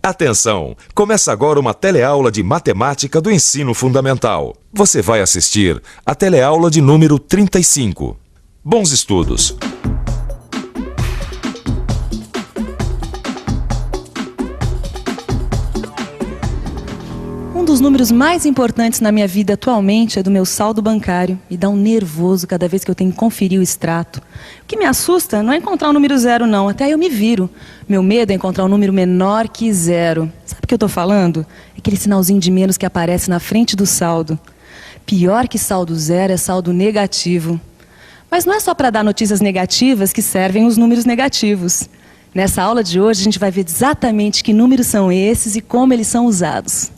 Atenção! Começa agora uma teleaula de matemática do ensino fundamental. Você vai assistir a teleaula de número 35. Bons estudos! Um dos números mais importantes na minha vida atualmente é do meu saldo bancário. Me dá um nervoso cada vez que eu tenho que conferir o extrato. O que me assusta não é encontrar o número zero, não. Até aí eu me viro. Meu medo é encontrar um número menor que zero. Sabe o que eu estou falando? É aquele sinalzinho de menos que aparece na frente do saldo. Pior que saldo zero é saldo negativo. Mas não é só para dar notícias negativas que servem os números negativos. Nessa aula de hoje a gente vai ver exatamente que números são esses e como eles são usados.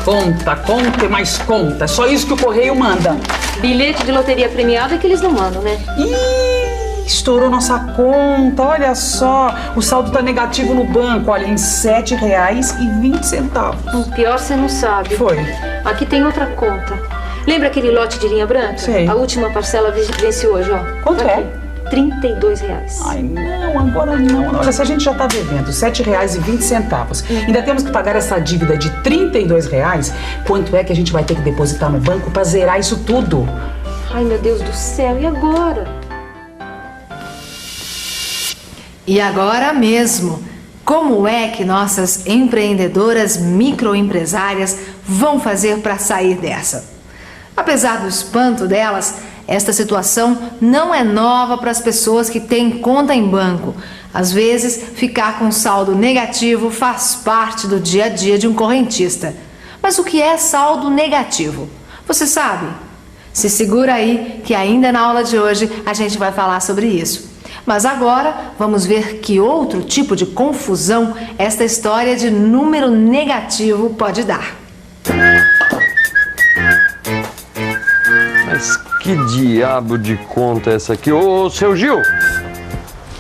Conta, conta e mais conta. É só isso que o correio manda. Bilhete de loteria premiada que eles não mandam, né? Ih, estourou nossa conta. Olha só, o saldo tá negativo no banco. Olha, em R$ 7,20. O pior você não sabe. Foi. Aqui tem outra conta. Lembra aquele lote de linha branca? Sei. A última parcela vence hoje, ó. Quanto aqui. é? R$ 32. Ai, não, agora não. Olha, se a gente já tá devendo R$ 7,20, ainda temos que pagar essa dívida de R$ 32, quanto é que a gente vai ter que depositar no banco pra zerar isso tudo? Ai, meu Deus do céu, e agora? E agora mesmo, como é que nossas empreendedoras microempresárias vão fazer para sair dessa? Apesar do espanto delas, esta situação não é nova para as pessoas que têm conta em banco. Às vezes, ficar com saldo negativo faz parte do dia a dia de um correntista. Mas o que é saldo negativo? Você sabe? Se segura aí que ainda na aula de hoje a gente vai falar sobre isso. Mas agora vamos ver que outro tipo de confusão esta história de número negativo pode dar. Mas que diabo de conta é essa aqui? Ô, seu Gil!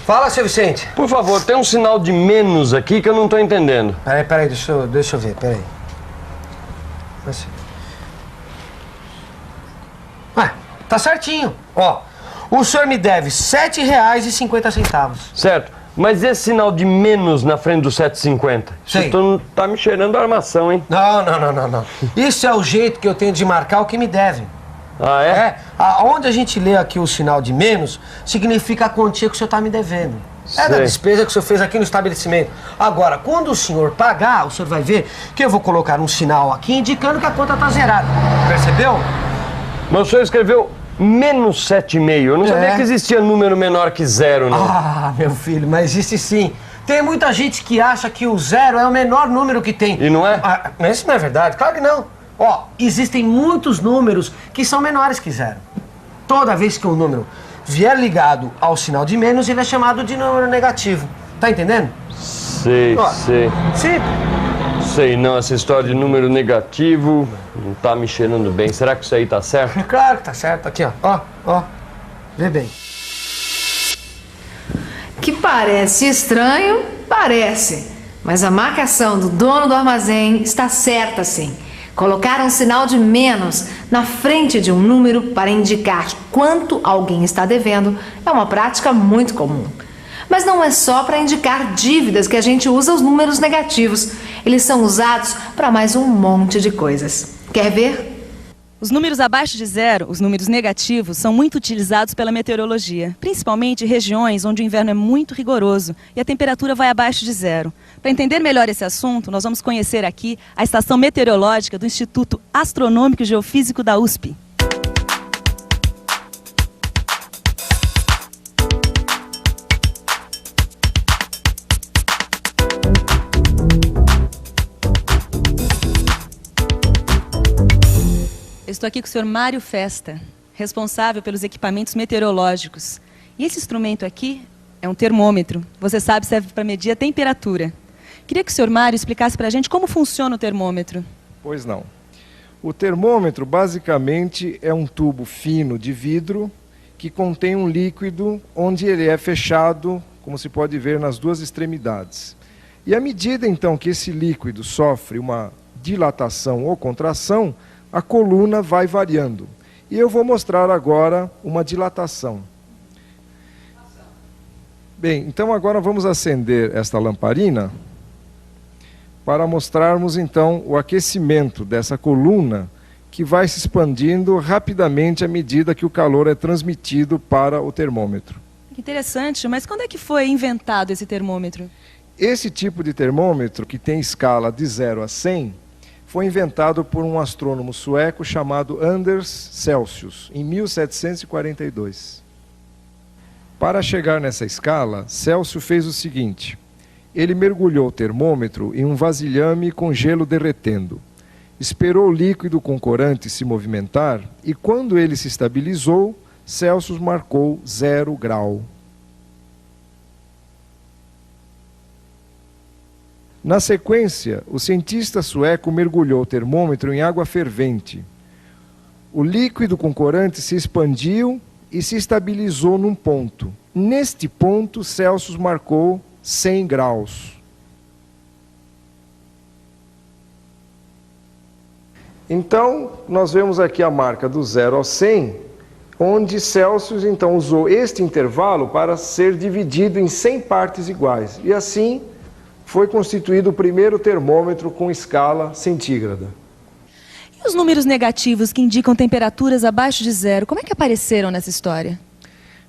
Fala, seu Vicente. Por favor, tem um sinal de menos aqui que eu não tô entendendo. Peraí, deixa eu ver, peraí. Tá certinho. Ó, o senhor me deve R$ 7,50. Certo, mas esse sinal de menos na frente do 7,50? Sei. Isso tá me cheirando a armação, hein? Não. Isso é o jeito que eu tenho de marcar o que me deve. Ah, é? Onde a gente lê aqui o sinal de menos, significa a quantia que o senhor tá me devendo. É da Sei. despesa que o senhor fez aqui no estabelecimento. Agora, quando o senhor pagar, o senhor vai ver que eu vou colocar um sinal aqui indicando que a conta tá zerada. Percebeu? Mas o senhor escreveu menos 7,5. Eu não sabia que existia número menor que zero, não. Ah, meu filho, mas existe sim. Tem muita gente que acha que o zero é o menor número que tem. E não é? Mas isso não é verdade, claro que não. Ó, existem muitos números que são menores que zero. Toda vez que um número vier ligado ao sinal de menos, ele é chamado de número negativo. Tá entendendo? Sei. Sim. Sei não, essa história de número negativo não tá me cheirando bem. Será que isso aí tá certo? Claro que tá certo. Aqui, ó. Ó. Vê bem. Que parece estranho, parece. Mas a marcação do dono do armazém está certa sim. Colocar um sinal de menos na frente de um número para indicar quanto alguém está devendo é uma prática muito comum. Mas não é só para indicar dívidas que a gente usa os números negativos. Eles são usados para mais um monte de coisas. Quer ver? Os números abaixo de zero, os números negativos, são muito utilizados pela meteorologia, principalmente em regiões onde o inverno é muito rigoroso e a temperatura vai abaixo de zero. Para entender melhor esse assunto, nós vamos conhecer aqui a estação meteorológica do Instituto Astronômico e Geofísico da USP. Eu estou aqui com o senhor Mário Festa, responsável pelos equipamentos meteorológicos. E esse instrumento aqui é um termômetro. Você sabe, serve para medir a temperatura. Queria que o senhor Mário explicasse para a gente como funciona o termômetro. Pois não. O termômetro, basicamente, é um tubo fino de vidro que contém um líquido onde ele é fechado, como se pode ver, nas duas extremidades. E à medida, então, que esse líquido sofre uma dilatação ou contração, a coluna vai variando. E eu vou mostrar agora uma dilatação. Bem, então agora vamos acender esta lamparina para mostrarmos então o aquecimento dessa coluna que vai se expandindo rapidamente à medida que o calor é transmitido para o termômetro. Que interessante, mas quando é que foi inventado esse termômetro? Esse tipo de termômetro, que tem escala de 0 a 100, foi inventado por um astrônomo sueco chamado Anders Celsius, em 1742. Para chegar nessa escala, Celsius fez o seguinte: ele mergulhou o termômetro em um vasilhame com gelo derretendo, esperou o líquido com corante se movimentar e, quando ele se estabilizou, Celsius marcou 0 grau. Na sequência, o cientista sueco mergulhou o termômetro em água fervente. O líquido com corante se expandiu e se estabilizou num ponto. Neste ponto, Celsius marcou 100 graus. Então, nós vemos aqui a marca do 0 ao 100, onde Celsius então usou este intervalo para ser dividido em 100 partes iguais. E assim foi constituído o primeiro termômetro com escala centígrada. E os números negativos que indicam temperaturas abaixo de 0, como é que apareceram nessa história?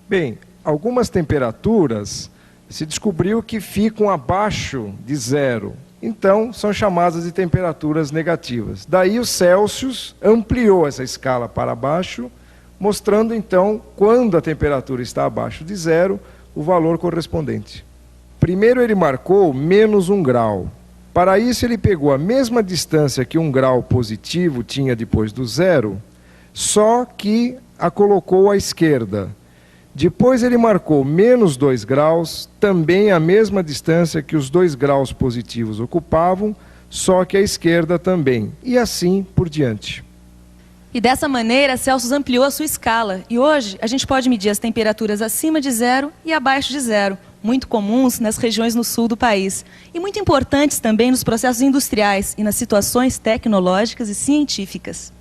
Bem, algumas temperaturas se descobriu que ficam abaixo de 0. Então, são chamadas de temperaturas negativas. Daí o Celsius ampliou essa escala para baixo, mostrando então, quando a temperatura está abaixo de 0, o valor correspondente. Primeiro ele marcou menos 1 grau. Para isso ele pegou a mesma distância que 1 grau positivo tinha depois do 0, só que a colocou à esquerda. Depois ele marcou menos 2 graus, também a mesma distância que os 2 graus positivos ocupavam, só que à esquerda também, e assim por diante. E dessa maneira, Celsius ampliou a sua escala. E hoje a gente pode medir as temperaturas acima de 0 e abaixo de 0, muito comuns nas regiões no sul do país. E muito importantes também nos processos industriais e nas situações tecnológicas e científicas.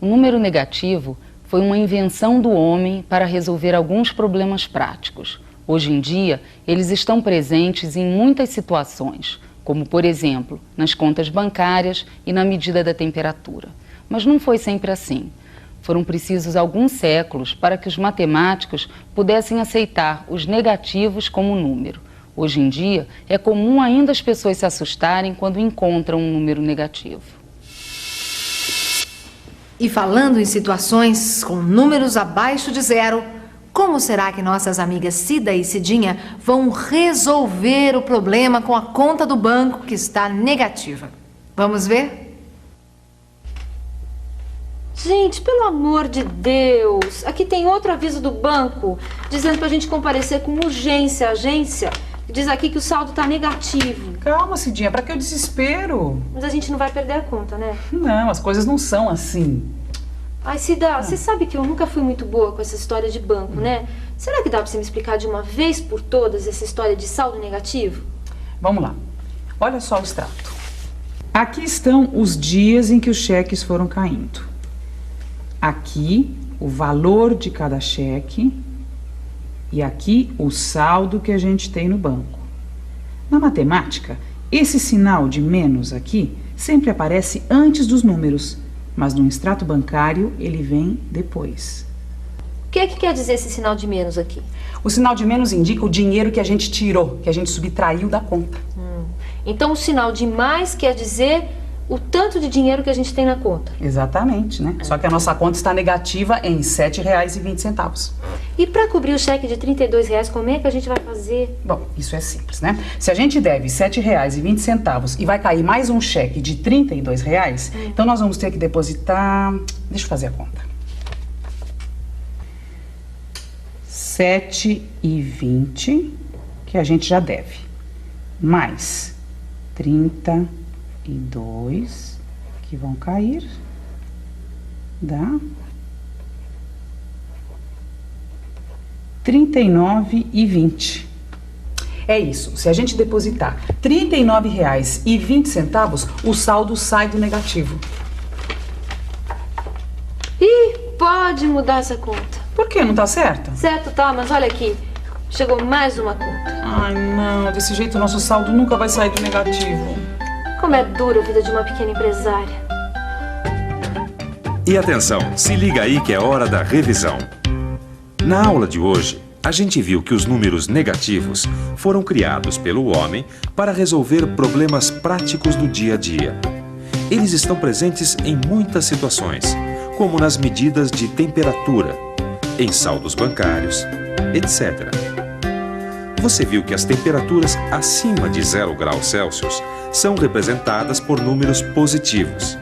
O número negativo foi uma invenção do homem para resolver alguns problemas práticos. Hoje em dia, eles estão presentes em muitas situações, como, por exemplo, nas contas bancárias e na medida da temperatura. Mas não foi sempre assim. Foram precisos alguns séculos para que os matemáticos pudessem aceitar os negativos como número. Hoje em dia, é comum ainda as pessoas se assustarem quando encontram um número negativo. E falando em situações com números abaixo de 0, como será que nossas amigas Cida e Cidinha vão resolver o problema com a conta do banco que está negativa? Vamos ver? Gente, pelo amor de Deus, aqui tem outro aviso do banco dizendo pra gente comparecer com urgência à agência. Diz aqui que o saldo tá negativo. Calma, Cidinha, pra que o desespero? Mas a gente não vai perder a conta, né? Não, as coisas não são assim. Ai, Cida, você sabe que eu nunca fui muito boa com essa história de banco, né? Será que dá pra você me explicar de uma vez por todas essa história de saldo negativo? Vamos lá. Olha só o extrato. Aqui estão os dias em que os cheques foram caindo. Aqui, o valor de cada cheque e aqui o saldo que a gente tem no banco. Na matemática, esse sinal de menos aqui sempre aparece antes dos números, mas no extrato bancário ele vem depois. O que é que quer dizer esse sinal de menos aqui? O sinal de menos indica o dinheiro que a gente tirou, que a gente subtraiu da conta. Então o sinal de mais quer dizer o tanto de dinheiro que a gente tem na conta. Exatamente, né? Só que a nossa conta está negativa em R$ 7,20. E para cobrir o cheque de R$ 32, como é que a gente vai fazer? Bom, isso é simples, né? Se a gente deve R$ 7,20 e vai cair mais um cheque de R$ 32, então nós vamos ter que depositar... Deixa eu fazer a conta. R$ 7,20 que a gente já deve. Mais 32 que vão cair, dá R$ 39,20. É isso, se a gente depositar R$ 39,20, o saldo sai do negativo. Ih, pode mudar essa conta. Por que? Não tá certo? Certo, tá, mas olha aqui, chegou mais uma conta. Ai, não, desse jeito o nosso saldo nunca vai sair do negativo. Como é dura a vida de uma pequena empresária. E atenção, se liga aí que é hora da revisão. Na aula de hoje, a gente viu que os números negativos foram criados pelo homem para resolver problemas práticos do dia a dia. Eles estão presentes em muitas situações, como nas medidas de temperatura, em saldos bancários, etc. Você viu que as temperaturas acima de 0 graus Celsius são representadas por números positivos.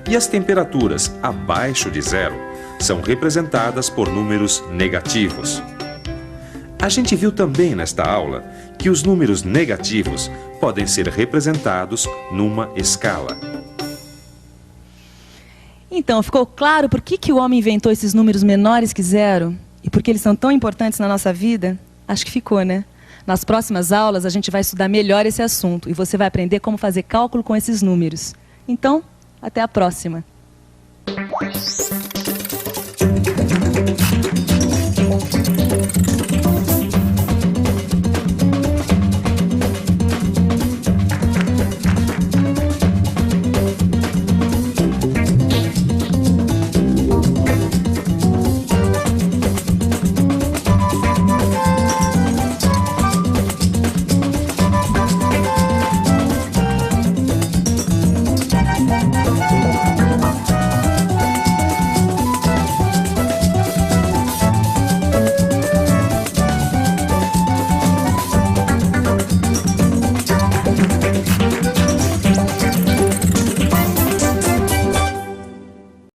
E as temperaturas abaixo de 0 são representadas por números negativos. A gente viu também nesta aula que os números negativos podem ser representados numa escala. Então, ficou claro por que o homem inventou esses números menores que 0? E por que eles são tão importantes na nossa vida? Acho que ficou, né? Nas próximas aulas, a gente vai estudar melhor esse assunto e você vai aprender como fazer cálculo com esses números. Então, até a próxima!